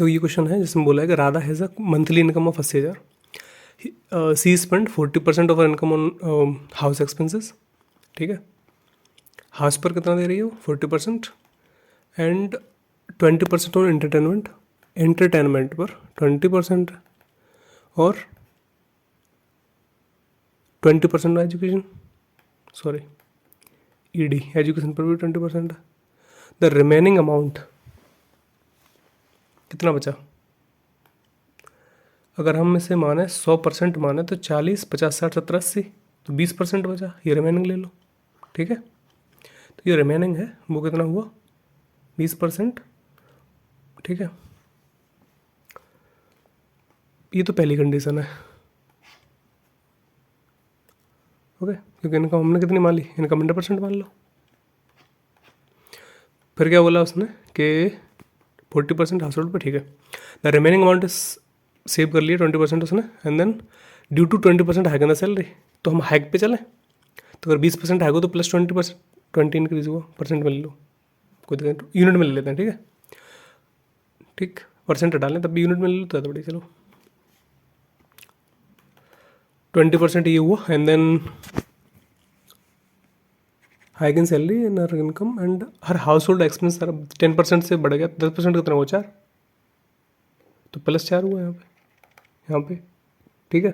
तो ये क्वेश्चन है जिसमें बोला है कि Radha has a monthly income of 80,000, she spend 40% of income on house expenses, ठीक है। हाउस पर कितना दे रही है वो 40% एंड 20% ऑन एंटरटेनमेंट पर 20% और 20% एजुकेशन, सॉरी ईडी एजुकेशन पर भी 20% है। द रिमेनिंग अमाउंट कितना बचा, अगर हम इसे माने 100% माने तो 40, 50, 60, 70, 80, तो 20% बचा, ये रिमेनिंग ले लो, ठीक है। तो ये रिमेनिंग है वो कितना हुआ 20%, ठीक है। ये तो पहली कंडीशन है, ओके, क्योंकि इनकम हमने कितनी मान ली, इनकम 100% मान लो। फिर क्या बोला उसने कि 40% हाउस होल्ड पर, ठीक है। The remaining amount is save कर लिया 20% उसने, and then due to 20% hike in the salary, तो हम हाइक पे चलें, तो अगर 20% हाइक हो तो प्लस 20%, 20 इंक्रीज हुआ, परसेंट में ले लो, कोई दिक्कत, यूनिट में ले लेते हैं, ठीक है। ठीक, परसेंट हटा लें तब भी यूनिट में ले लो तो बड़ी, चलो 20% ये हुआ, and then hike in salary and her income and her household expense सारा 10% से बढ़ गया, 10% कितना हुआ 4, तो प्लस 4 हुआ यहाँ पे, ठीक है।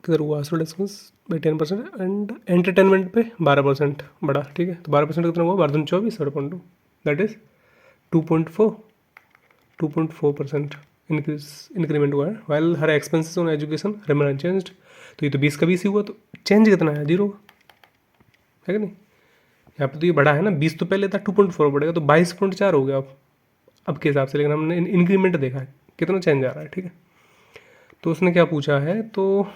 किधर हुआ house hold expense by 10% and entertainment पे 12% बढ़ा, ठीक है। तो 12% कितना हुआ 12 24 7.2, दैट इज 2.4% इंक्रीमेंट हुआ है, while her expenses on education remain unchanged. तो ये तो 20 का 20 ही हुआ, तो चेंज कितना है 0 है कि नहीं। यहाँ पे तो ये बड़ा है ना, 20 तो पहले था, 2.4 बढ़ेगा तो 22.4 हो गया अब के हिसाब से, लेकिन हमने इंक्रीमेंट देखा है कितना चेंज आ रहा है, ठीक है। तो उसने क्या पूछा है, तो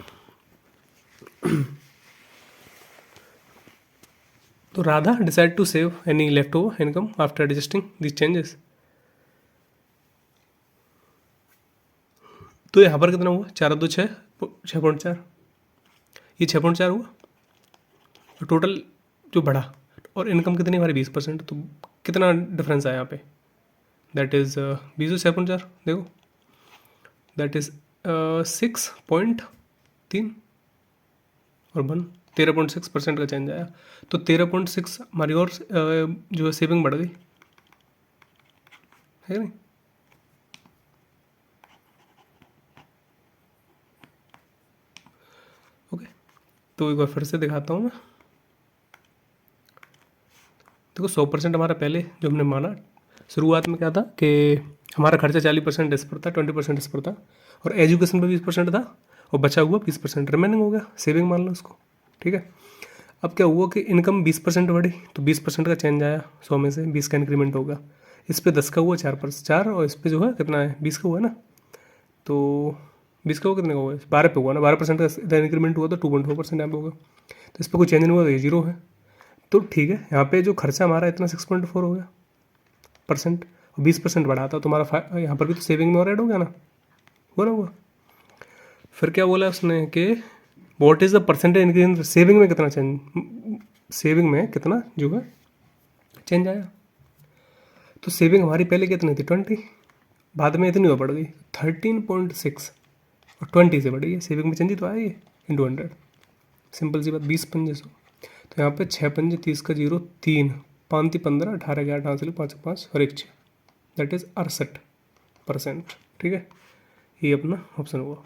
Radha decide to save any left over income after adjusting this changes. तो यहाँ पर कितना हुआ 4 2 6 6.4, ये 6.4 हुआ, तो टोटल जो बढ़ा, और इनकम कितनी हमारी 20%, तो कितना डिफरेंस आया यहाँ पे, दैट इज़ 20 7.4, देखो दैट इज़ 6.3 और 13.6% का चेंज आया। तो 13.6 हमारी और जो है सेविंग बढ़ गई, है नहीं। ओके, तो एक बार फिर से दिखाता हूँ मैं, देखो 100% हमारा पहले जो हमने माना शुरुआत में क्या था कि हमारा खर्चा 40% इस पर था, 20% इस पर था, और एजुकेशन पर 20% था, और बचा हुआ 20% रिमेनिंग हो गया, सेविंग मान लो उसको, ठीक है। अब क्या हुआ कि इनकम 20% बढ़ी, तो 20% का चेंज आया, 100 में से 20 का इंक्रीमेंट होगा, इस पे 10 का हुआ 4, और इस पे जो है कितना है 20 का हुआ ना, तो 20 का हुआ कितने का हुआ 12 पे हुआ ना, 12% का इंक्रीमेंट हुआ तो 2.4% यहाँ पे होगा, तो इस पर कोई चेंज नहीं हुआ तो ये 0 है। तो ठीक है, यहाँ पे जो खर्चा हमारा इतना 6.4 हो गया परसेंट, और 20% बढ़ा था, तो हमारा यहाँ पर भी तो सेविंग में और ऐड हो गया ना, हुआ ना हुआ। फिर क्या बोला उसने कि what is the percentage increase, saving में कितना चेंज, सेविंग में कितना जो है चेंज आया। तो सेविंग हमारी पहले कितनी थी 20, बाद में इतनी हो बढ़ गई 13.6, और 20 से बढ़ी है, सेविंग में चेंज ही तो आया ये इंटू 100, सिंपल सी बात, 20 पंजे 100, तो यहाँ पे 6 पंजे 30 का 0, 3 5 15 18 11 5 5 5 और 1 6, दैट इज़ 68%, ठीक है। ये अपना ऑप्शन हुआ।